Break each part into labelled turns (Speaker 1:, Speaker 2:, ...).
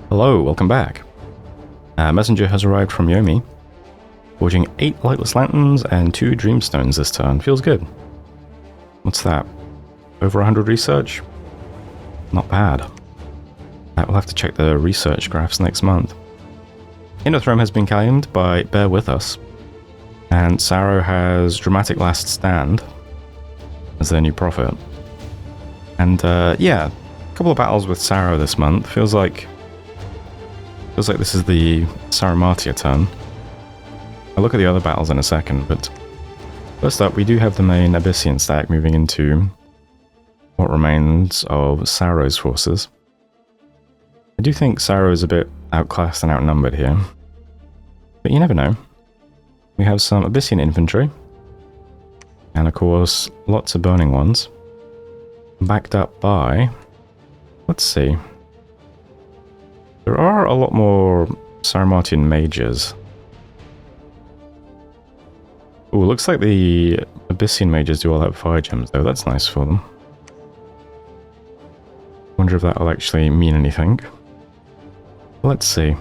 Speaker 1: Hello, welcome back. A messenger has arrived from Yomi, forging 8 lightless lanterns and 2 dreamstones this turn. Feels good. What's that? Over 100 research? Not bad. We'll have to check the research graphs next month. Inothrome has been claimed by Bear With Us, and Saro has Dramatic Last Stand as their new prophet. And yeah, a couple of battles with Saro this month. Feels like this is the Saramatia turn. I'll look at the other battles in a second, but first up we do have the main Abyssian stack moving into what remains of Saro's forces. I do think Saro is a bit outclassed and outnumbered here, but you never know. We have some Abyssian infantry, and of course lots of burning ones, backed up by, let's see, there are a lot more Saramatian mages. Ooh, looks like the Abyssian mages do all have fire gems though, that's nice for them. Wonder if that'll actually mean anything. Let's see.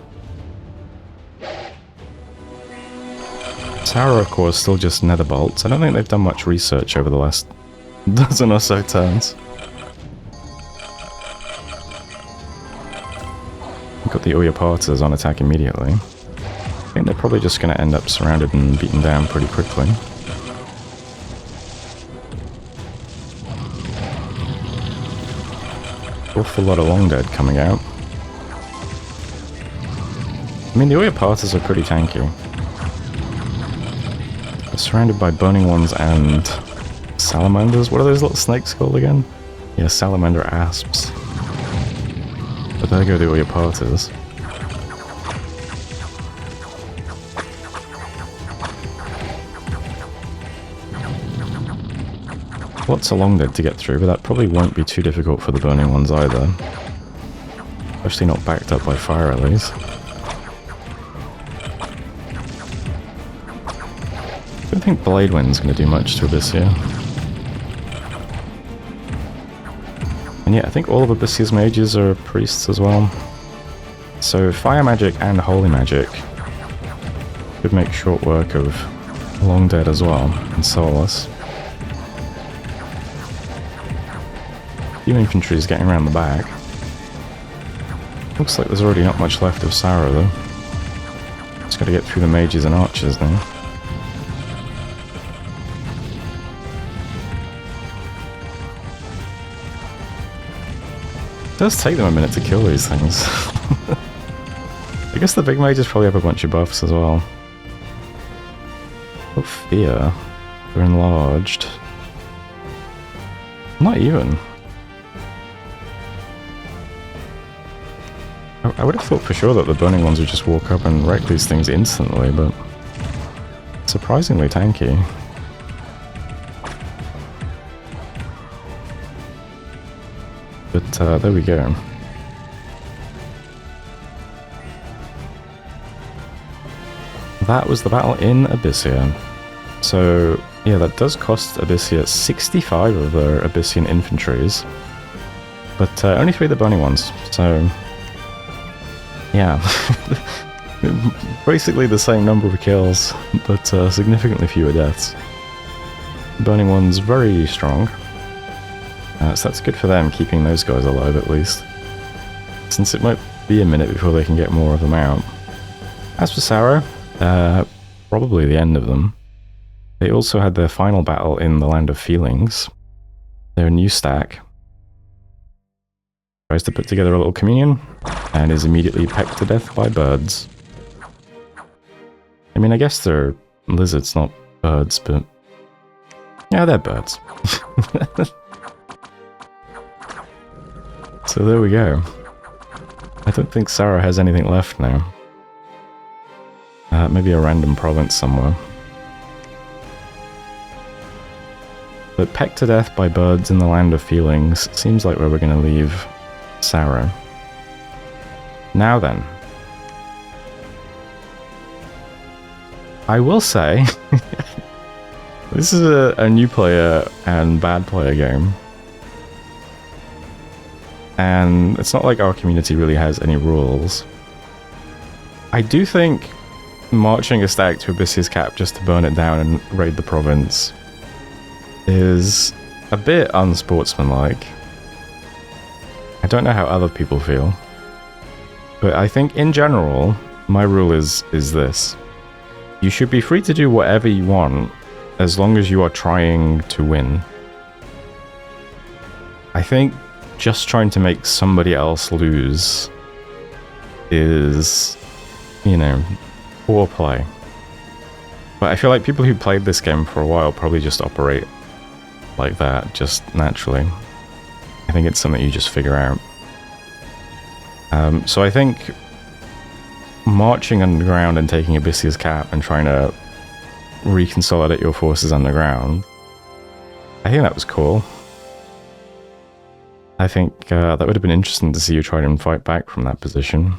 Speaker 1: Saro, of course, still just nether bolts. I don't think they've done much research over the last dozen or so turns. We've got the Uyapatas on attack immediately. I think they're probably just going to end up surrounded and beaten down pretty quickly. Awful lot of long dead coming out. I mean, the Uyapatas are pretty tanky. They're surrounded by burning ones and salamanders. What are those little snakes called again? Yeah, salamander asps. But there go the Uyapatas. Lots of long dead to get through, but that probably won't be too difficult for the burning ones either. Especially not backed up by fire alleys. I don't think Blade Wind's going to do much to Abyssia. And yeah, I think all of Abyssia's mages are priests as well. So fire magic and holy magic could make short work of long dead as well, and soulless. Few infantry is getting around the back. Looks like there's already not much left of Saro though. Just gotta get through the mages and archers now. It does take them a minute to kill these things. I guess the big mages probably have a bunch of buffs as well. Oh, fear. They're enlarged. Not even. I would have thought for sure that the burning ones would just walk up and wreck these things instantly, but surprisingly tanky. But there we go. That was the battle in Abyssia. So yeah, that does cost Abyssia 65 of their Abyssian infantries, but only 3 of the burning ones, so yeah. Basically the same number of kills, but significantly fewer deaths. Burning ones very strong. So that's good for them, keeping those guys alive at least, since it might be a minute before they can get more of them out. As for Saro, probably the end of them. They also had their final battle in the Land of Feelings. Their new stack tries to put together a little communion, and is immediately pecked to death by birds. I mean, I guess they're lizards, not birds, but yeah, they're birds. So there we go. I don't think Saro has anything left now. Maybe a random province somewhere. But pecked to death by birds in the Land of Feelings seems like where we're going to leave Saro. Now then. I will say, this is a new player and bad player game. And it's not like our community really has any rules. I do think marching a stack to Abyssea's Cap just to burn it down and raid the province is a bit unsportsmanlike. I don't know how other people feel, but I think in general, my rule is this. You should be free to do whatever you want as long as you are trying to win. I think just trying to make somebody else lose is, you know, poor play. But I feel like people who played this game for a while probably just operate like that, just naturally. I think it's something you just figure out. So I think marching underground and taking Abyssea's Cap and trying to reconsolidate your forces underground, I think that was cool. I think that would have been interesting to see you try and fight back from that position.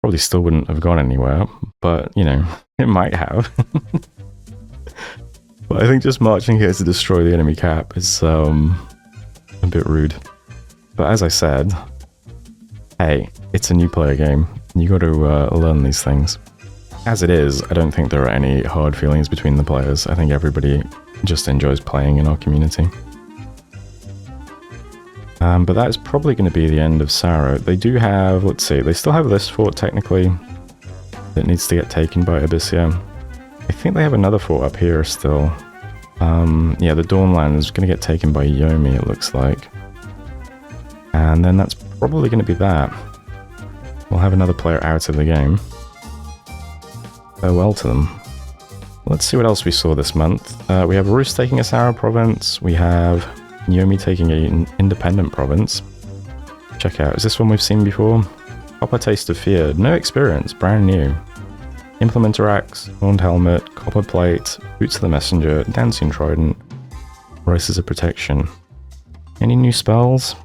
Speaker 1: Probably still wouldn't have gone anywhere, but, you know, it might have. But I think just marching here to destroy the enemy cap is a bit rude. But as I said, hey, it's a new player game. You got to learn these things. As it is, I don't think there are any hard feelings between the players. I think everybody just enjoys playing in our community. But that is probably going to be the end of Saro. They do have, let's see, they still have this fort technically that needs to get taken by Abyssea. I think they have another fort up here still. Yeah, the Dawnland is going to get taken by Yomi, it looks like. And then that's probably going to be that. We'll have another player out of the game. Farewell to them. Let's see what else we saw this month. We have Rus taking a Saro province. We have Yomi taking an independent province. Check out, is this one we've seen before? Copper Taste of Fear, no experience, brand new. Implementer Axe, Horned Helmet, Copper Plate, Boots of the Messenger, Dancing Trident, Braces of Protection. Any new spells?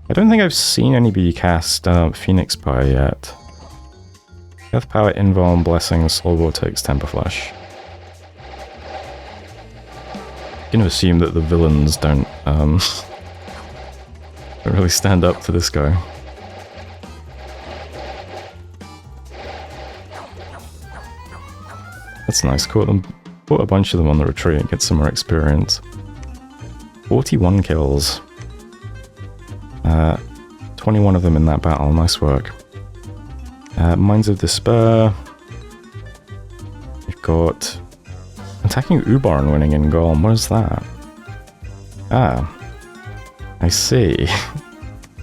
Speaker 1: I don't think I've seen anybody cast Phoenix Pyre yet. Death Power, Invuln, Blessing, Slow Vortex, Temper Flash. I'm going to assume that the villains don't really stand up to this guy. That's nice. Caught a bunch of them on the retreat, get some more experience. 41 kills. 21 of them in that battle, nice work. Minds of Despair. We've got attacking Ubar and winning in Golem. What is that? Ah, I see.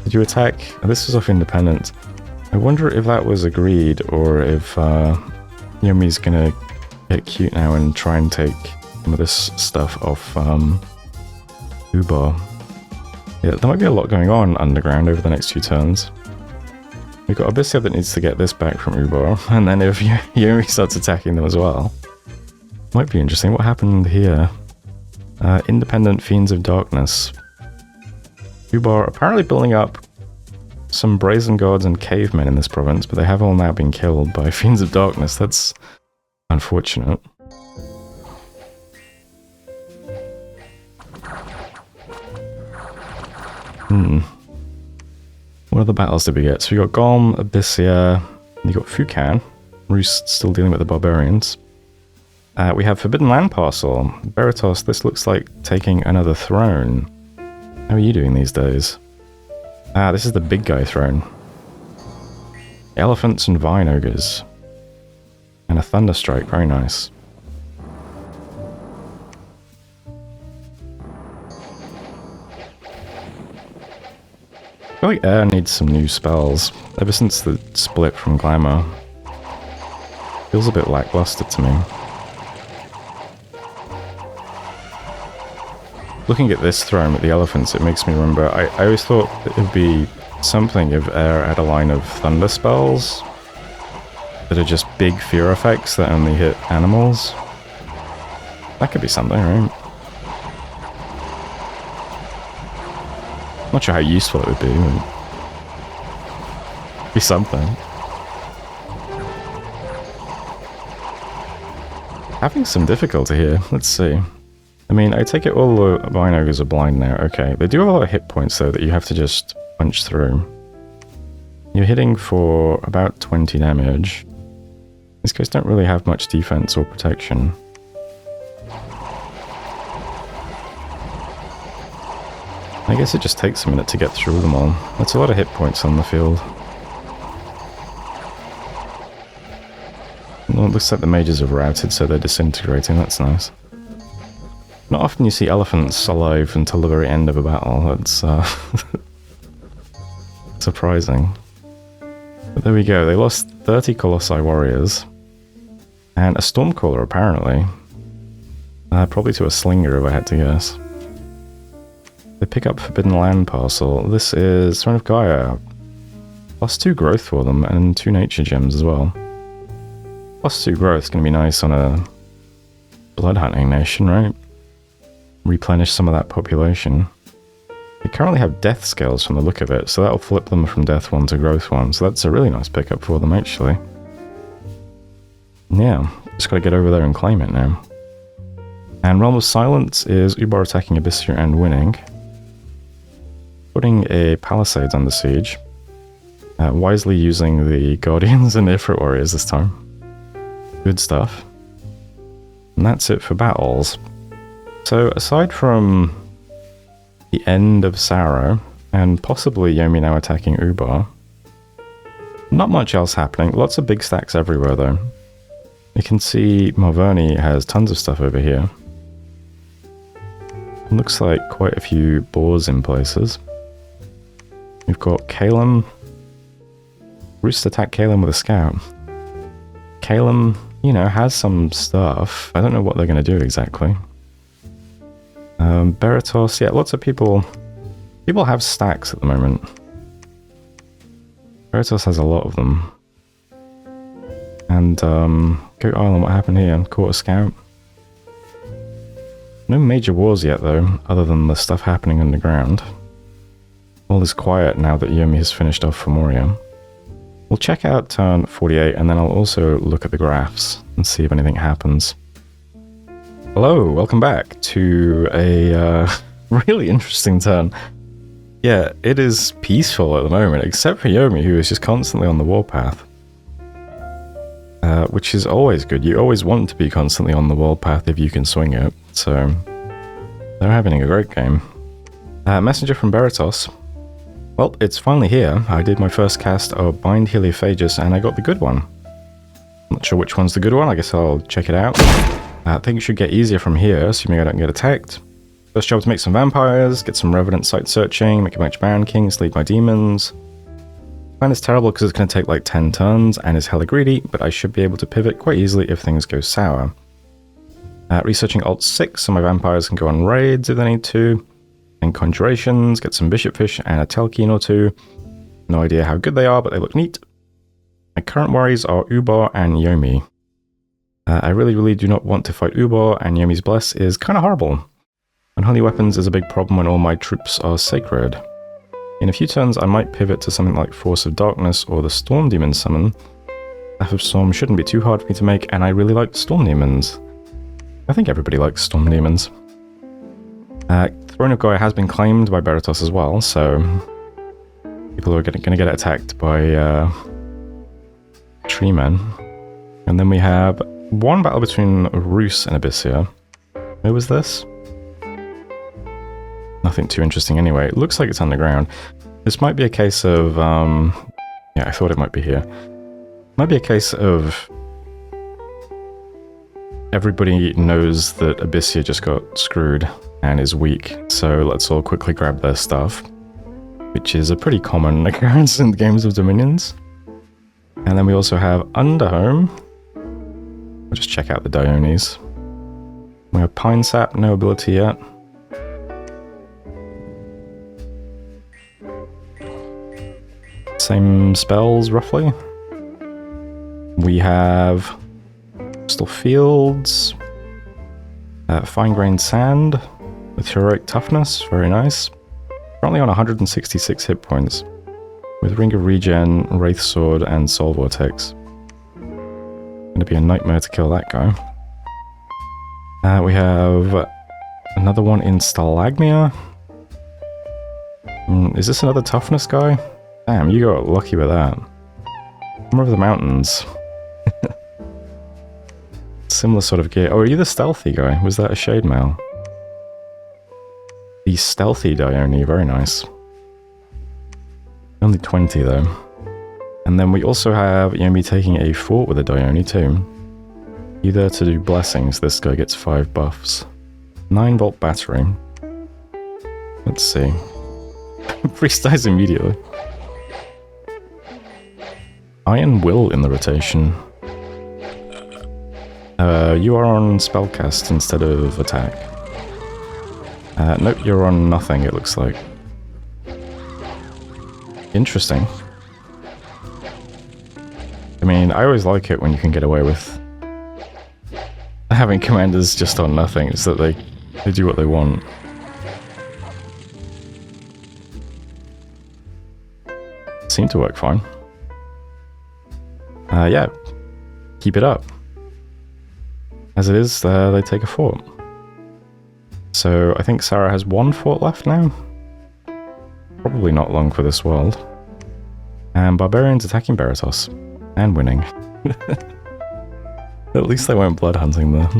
Speaker 1: Did you attack? This was off Independent. I wonder if that was agreed or if Yomi's gonna get cute now and try and take some of this stuff off Ubar. Yeah, there might be a lot going on underground over the next few turns. We've got Abyssea that needs to get this back from Ubar, and then if Yomi starts attacking them as well, might be interesting. What happened here? Independent Fiends of Darkness. Ubar apparently building up some Brazen Gods and Cavemen in this province, but they have all now been killed by Fiends of Darkness. That's unfortunate. What other battles did we get? So we got Golem, Abyssea, you got Fukan. Rus still dealing with the barbarians. We have Forbidden Land Parcel. Veritas, this looks like taking another throne. How are you doing these days? Ah, this is the big guy throne. Elephants and Vine Ogres. And a Thunderstrike, very nice. I feel like Air needs some new spells. Ever since the split from Glamour. Feels a bit lackluster to me. Looking at this throne with the elephants, it makes me remember, I always thought it would be something if Air had a line of thunder spells that are just big fear effects that only hit animals. That could be something, right? Not sure how useful it would be, but be something. Having some difficulty here, let's see. I mean, I take it all the Vinogres are blind now. Okay, they do have a lot of hit points though that you have to just punch through. You're hitting for about 20 damage. These guys don't really have much defense or protection. I guess it just takes a minute to get through them all. That's a lot of hit points on the field. Well, it looks like the mages have routed, so they're disintegrating. That's nice. Not often you see elephants alive until the very end of a battle. That's surprising. But there we go. They lost 30 Colossi warriors. And a Stormcaller, apparently. Probably to a Slinger, if I had to guess. They pick up Forbidden Land Parcel. This is Throne of Gaia. +2 growth for them, and 2 nature gems as well. +2 growth is going to be nice on a blood hunting nation, right? Replenish some of that population. They currently have death scales from the look of it, so that'll flip them from death 1 to growth 1, so that's a really nice pickup for them, actually. Yeah, just gotta get over there and claim it now. And Realm of Silence is Ubar attacking Abyssia and winning. Putting a Palisades under siege. Wisely using the Guardians and Ifrit Warriors this time. Good stuff. And that's it for battles. So aside from the end of Saro, and possibly Yomi now attacking Ubar, not much else happening. Lots of big stacks everywhere though. You can see Marverni has tons of stuff over here. Looks like quite a few boars in places. We've got Kalem. Roost attack Kalem with a scout. Kalem, you know, has some stuff. I don't know what they're going to do exactly. Beratos, yeah, lots of people have stacks at the moment. Beratos has a lot of them. And, Goat Island, what happened here? Caught a scout. No major wars yet, though, other than the stuff happening underground. All is quiet now that Yomi has finished off for Moria. We'll check out turn 48, and then I'll also look at the graphs and see if anything happens. Hello, welcome back to a really interesting turn. Yeah, it is peaceful at the moment, except for Yomi, who is just constantly on the warpath. Which is always good. You always want to be constantly on the warpath if you can swing it, so they're having a great game. Messenger from Beratos. Well, it's finally here. I did my first cast of Bind Heliophagus, and I got the good one. Not sure which one's the good one, I guess I'll check it out. Things should get easier from here, assuming I don't get attacked. First job to make some vampires, get some revenant site searching, make a bunch of Baron Kings, lead my demons. Plan is terrible because it's going to take like 10 turns and is hella greedy, but I should be able to pivot quite easily if things go sour. Researching Alt 6, so my vampires can go on raids if they need to. And conjurations, get some bishop fish and a Telkeen or two. No idea how good they are, but they look neat. My current worries are Ubar and Yomi. I really do not want to fight Ubar, and Yomi's Bless is kind of horrible. Unholy weapons is a big problem when all my troops are sacred. In a few turns I might pivot to something like Force of Darkness or the Storm Demon summon. Staff of Storm shouldn't be too hard for me to make, and I really like Storm Demons. I think everybody likes Storm Demons. Throne of Gaia has been claimed by Beratos as well, so people are going to get attacked by Tree Men. And then we have one battle between Roos and Abyssia. Where was this? Nothing too interesting anyway. It looks like it's underground. This might be a case of, yeah, I thought it might be here. Might be a case of everybody knows that Abyssia just got screwed and is weak, so let's all quickly grab their stuff, which is a pretty common occurrence in games of Dominions. And then we also have Underhome. I'll just check out the Dionis. We have Pine Sap, no ability yet. Same spells, roughly. We have Crystal Fields, Fine-Grained Sand with Heroic Toughness, very nice. Currently on 166 hit points, with Ring of Regen, Wraith Sword, and Soul Vortex. Gonna be a nightmare to kill that guy. We have Another one in Stalagmia. Is this another toughness guy? Damn, you got lucky with that. More of the mountains. Similar sort of gear. Oh, are you the stealthy guy? Was that a shade mail? The stealthy Dione, very nice. Only 20 though. And then we also have Yomi taking a fort with a Dione too. Either to do blessings, this guy gets 5 buffs. 9-volt battery. Let's see. Priest dies immediately. Iron Will in the rotation. You are on spellcast instead of attack. Nope, you're on nothing, it looks like. Interesting. I mean, I always like it when you can get away with having commanders just on nothing. It's that they do what they want. Seemed to work fine. Yeah, keep it up. As it is, they take a fort. So I think Sarah has 1 fort left now. Probably not long for this world. And Barbarians attacking Baratos. And winning. At least they weren't blood hunting there.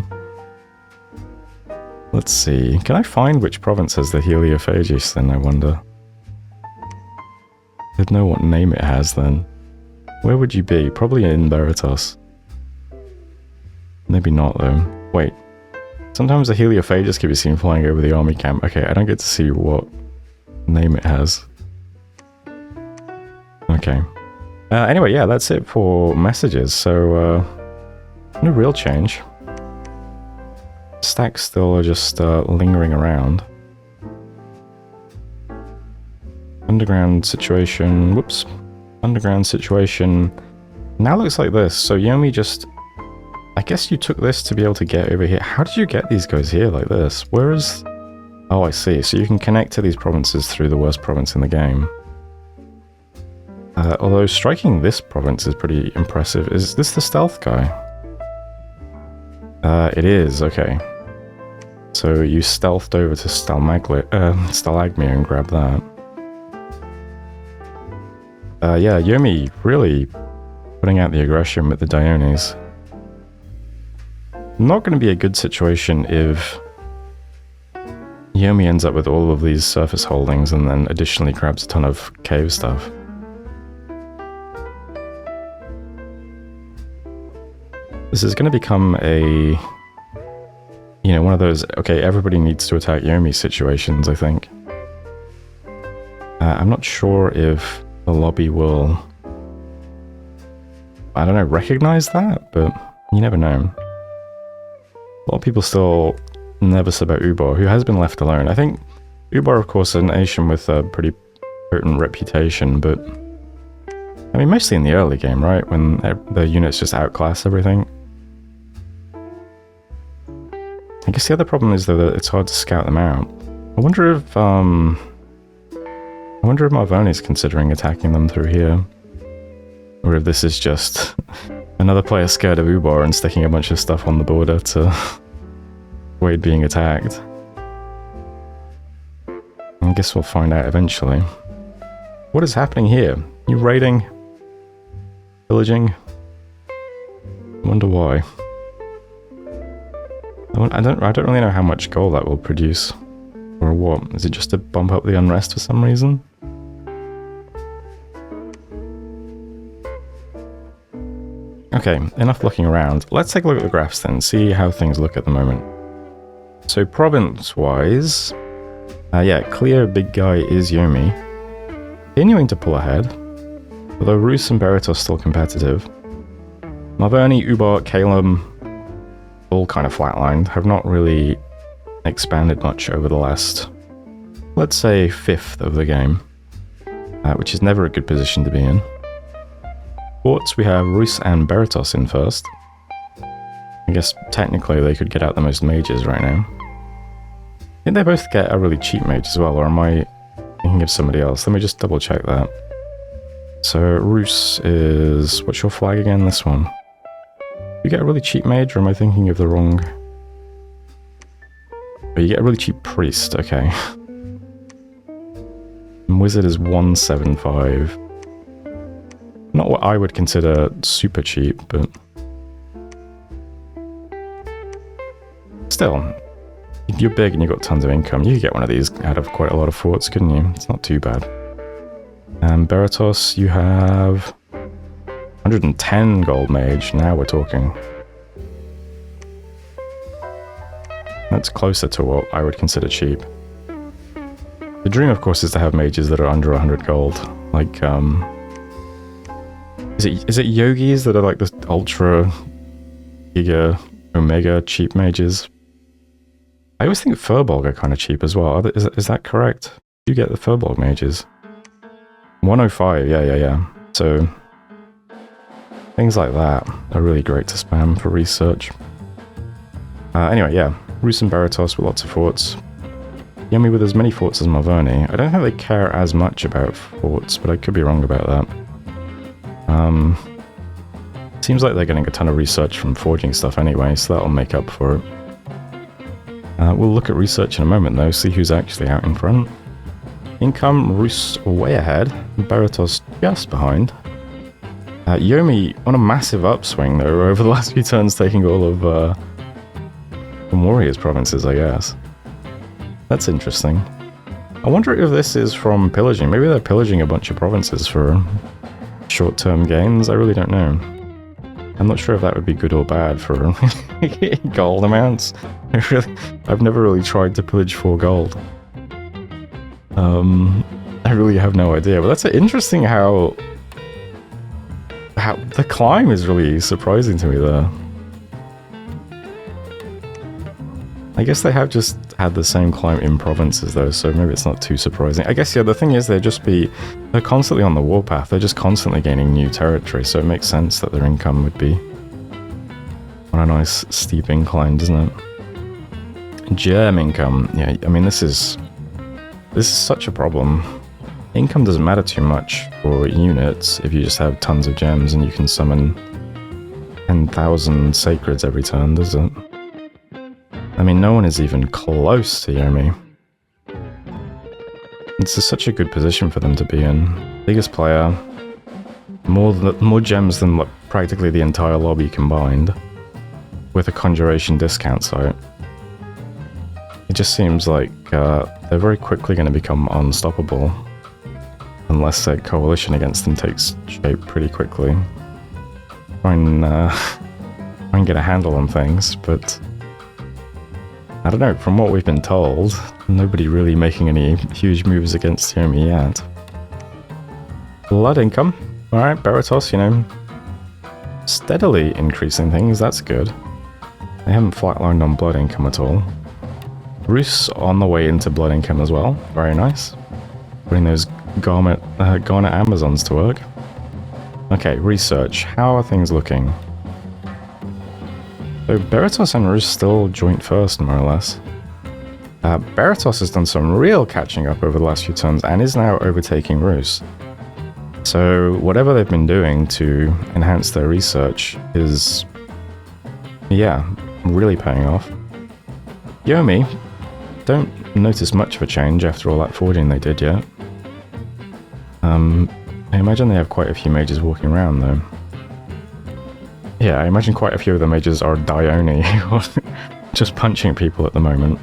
Speaker 1: Let's see. Can I find which province has the Heliophagus then, I wonder? I'd know what name it has then. Where would you be? Probably in Baratos. Maybe not though. Wait. Sometimes the Heliophagus can be seen flying over the army camp. Okay, I don't get to see what name it has. Okay. Anyway, yeah, that's it for messages. So, no real change. Stacks still are just lingering around. Underground situation. Whoops. Underground situation. Now looks like this. So Yomi just... I guess you took this to be able to get over here. How did you get these guys here like this? Where is... Oh, I see. So you can connect to these provinces through the worst province in the game. Although striking this province is pretty impressive. Is this the stealth guy? It is, okay. So you stealthed over to Stalagmia and grabbed that. Yeah, Yomi really putting out the aggression with the Diones. Not going to be a good situation if Yomi ends up with all of these surface holdings and then additionally grabs a ton of cave stuff. This is going to become a, you know, one of those, okay, everybody needs to attack Yomi situations, I think. I'm not sure if the lobby will, I don't know, recognize that, but you never know. A lot of people still nervous about Ubar, who has been left alone. I think Ubar, of course, is a nation with a pretty potent reputation, but I mean, mostly in the early game, right? When the units just outclass everything. I guess the other problem is, though, that it's hard to scout them out. I wonder if Marvoni's considering attacking them through here. Or if this is just another player scared of Ubar and sticking a bunch of stuff on the border to avoid being attacked. I guess we'll find out eventually. What is happening here? You raiding? Pillaging? I wonder why. I don't really know how much gold that will produce. Or what? Is it just to bump up the unrest for some reason? Okay, enough looking around. Let's take a look at the graphs then, see how things look at the moment. So province-wise, yeah, clear big guy is Yomi. Continuing to pull ahead, although Rus and Baratos are still competitive. Marvoni, Ubar, Kalem, all kind of flatlined, have not really expanded much over the last, let's say, fifth of the game, which is never a good position to be in. Forts, we have Rus and Baratos in first. I guess technically they could get out the most mages right now. I think they both get a really cheap mage as well, or am I thinking of somebody else? Let me just double check that. So Rus is... what's your flag again? This one. You get a really cheap mage, or am I thinking of the wrong... Oh, you get a really cheap priest, okay. And wizard is 175. Not what I would consider super cheap, but still, if you're big and you've got tons of income, you could get one of these out of quite a lot of forts, couldn't you? It's not too bad. And Beratos, you have 110 gold mage. Now we're talking. That's closer to what I would consider cheap. The dream, of course, is to have mages that are under 100 gold. Like, is it yogis that are like the ultra, giga, omega cheap mages? I always think Furbolg are kind of cheap as well. Is that correct? You get the Furbolg mages. 105, yeah. So, things like that are really great to spam for research. Anyway, yeah. Rus and Beratos with lots of forts. Yomi with as many forts as Malverne. I don't think they care as much about forts, but I could be wrong about that. Seems like they're getting a ton of research from forging stuff anyway, so that'll make up for it. We'll look at research in a moment though, see who's actually out in front. Income, Rus way ahead, Beratos just behind. Yomi on a massive upswing though, over the last few turns taking all of the Warriors provinces, I guess. That's interesting. I wonder if this is from pillaging. Maybe they're pillaging a bunch of provinces for short-term gains. I really don't know. I'm not sure if that would be good or bad for gold amounts. I've never really tried to pillage for gold. I really have no idea. But that's interesting how the climb is really surprising to me there. I guess they have just had the same climb in provinces though, so maybe it's not too surprising. I guess, yeah, the thing is they're constantly on the warpath, they're just constantly gaining new territory, so it makes sense that their income would be on a nice steep incline, doesn't it? Gem income, yeah, I mean this is such a problem. Income doesn't matter too much for units if you just have tons of gems and you can summon 10,000 sacreds every turn, does it? I mean, no one is even close to Yomi. It's such a good position for them to be in. Biggest player, more gems than like, practically the entire lobby combined, with a conjuration discount site. It just seems like they're very quickly going to become unstoppable, unless a coalition against them takes shape pretty quickly. Try and get a handle on things, but I don't know, from what we've been told, nobody really making any huge moves against Yomi yet. Blood income. Alright, Beratos, you know, steadily increasing things, that's good. They haven't flatlined on blood income at all. Rus on the way into blood income as well, very nice. Putting those garnet Amazons to work. Okay, research. How are things looking? So Beratos and Rus still joint first, more or less. Beratos has done some real catching up over the last few turns and is now overtaking Rus. So whatever they've been doing to enhance their research is, yeah, really paying off. Yomi, don't notice much of a change after all that forging they did yet. I imagine they have quite a few mages walking around though. Yeah, I imagine quite a few of the mages are Dione, just punching people at the moment.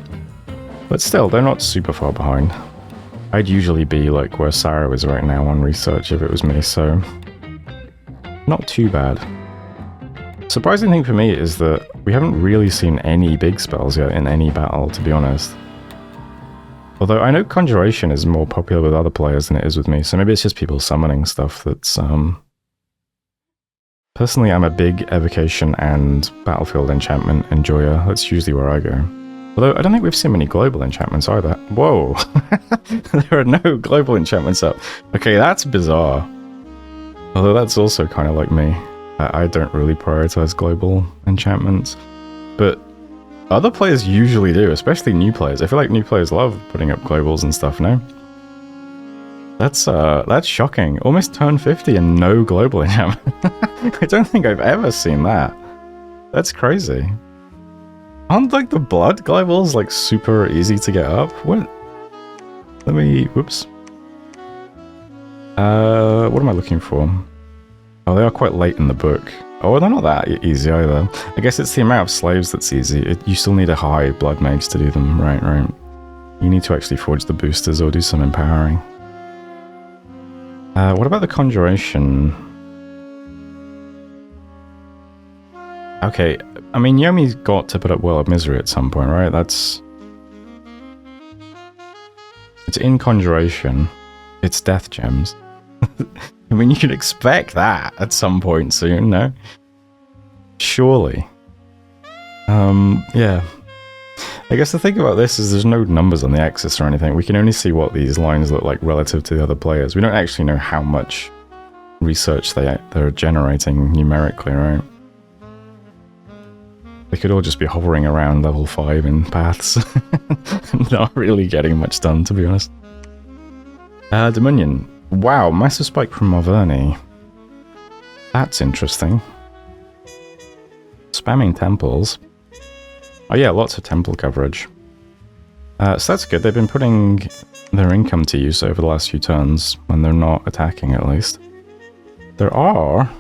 Speaker 1: But still, they're not super far behind. I'd usually be like where Sarah is right now on research if it was me, so not too bad. Surprising thing for me is that we haven't really seen any big spells yet in any battle, to be honest. Although I know Conjuration is more popular with other players than it is with me, so maybe it's just people summoning stuff that's Personally, I'm a big Evocation and Battlefield enchantment enjoyer. That's usually where I go. Although, I don't think we've seen many global enchantments either. Whoa! There are no global enchantments up. Okay, that's bizarre. Although that's also kind of like me. I don't really prioritize global enchantments. But other players usually do, especially new players. I feel like new players love putting up globals and stuff, no? That's shocking. Almost turn 50 and no global enchantment. I don't think I've ever seen that. That's crazy. Aren't like the blood globals like super easy to get up? What? Let me, whoops. What am I looking for? Oh, they are quite late in the book. Oh, they're not that easy either. I guess it's the amount of slaves that's easy. You still need a high blood mage to do them. Right. You need to actually forge the boosters or do some empowering. What about the conjuration? Okay, I mean, Yomi's got to put up Well of Misery at some point, right? It's in conjuration. It's death gems. I mean, you could expect that at some point soon, no? Surely. Yeah. I guess the thing about this is there's no numbers on the axis or anything. We can only see what these lines look like relative to the other players. We don't actually know how much research they're generating numerically, right? They could all just be hovering around level 5 in paths. Not really getting much done, to be honest. Dominion. Wow, massive spike from Marverni. That's interesting. Spamming temples. Oh yeah, lots of temple coverage. So that's good. They've been putting their income to use over the last few turns, when they're not attacking at least. There are,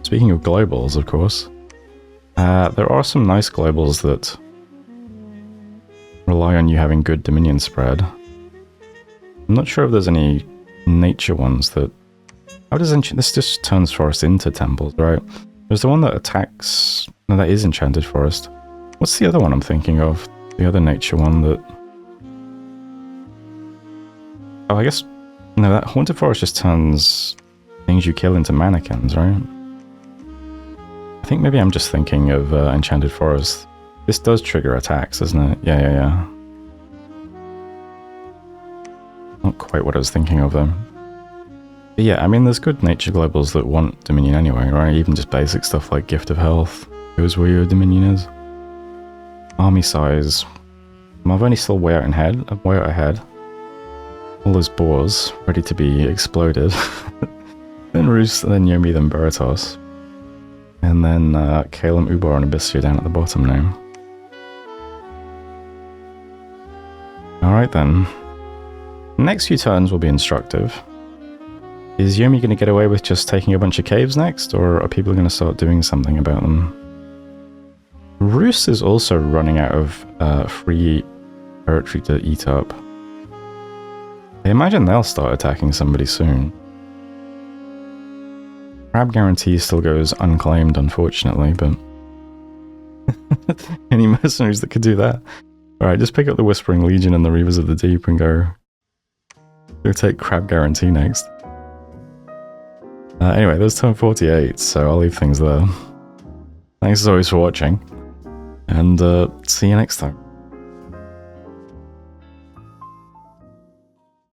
Speaker 1: speaking of globals, of course, there are some nice globals that rely on you having good Dominion spread. I'm not sure if there's any nature ones that... How does this just turns forest into temples, right? There's the one that attacks... No, that is Enchanted Forest. What's the other one I'm thinking of? The other nature one that... Oh, I guess... No, that Haunted Forest just turns things you kill into mannequins, right? I think maybe I'm just thinking of Enchanted Forest. This does trigger attacks, doesn't it? Yeah. Not quite what I was thinking of, though. But yeah, I mean, there's good nature globals that want Dominion anyway, right? Even just basic stuff like Gift of Health goes where your Dominion is. Army size. Marverni's still way out ahead. All those boars ready to be exploded. Then Roos, then Yomi, then Baratos. And then Kalem, Ubar, and Abyssea down at the bottom now. Alright then. Next few turns will be instructive. Is Yomi going to get away with just taking a bunch of caves next, or are people going to start doing something about them? Roos is also running out of free territory to eat up. I imagine they'll start attacking somebody soon. Crab guarantee still goes unclaimed, unfortunately, but... Any mercenaries that could do that? Alright, just pick up the Whispering Legion and the Reavers of the Deep and go take Crab guarantee next. Anyway, there's turn 48, so I'll leave things there. Thanks as always for watching, and see you next time.